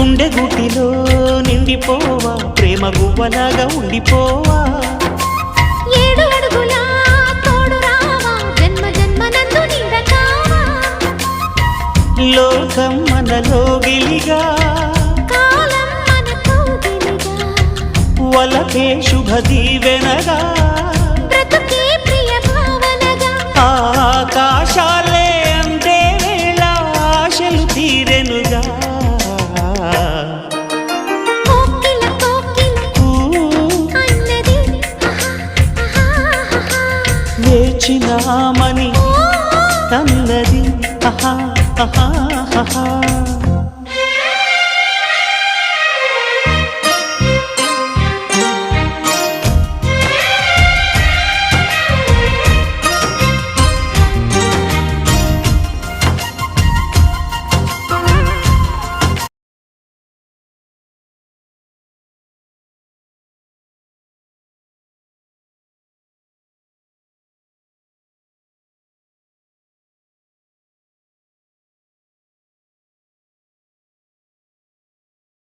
గుండె గుటిలో నిండిపోవా ప్రేమ గువ్వలాగా ఉండిపోవా 7 అడుగుల తోడు రావా జన్మ జన్మనందు నీడకావా లోకం మనలో గిలిగా కాలం మనతో గిలిగా వలకే శుభ దీవెనగా బ్రతుకే ప్రియ భావనగా ఆకాశాలే అందే వేళ ఆశలు తీరెనుగా కోకిల అన్నది వేచినామని అన్నది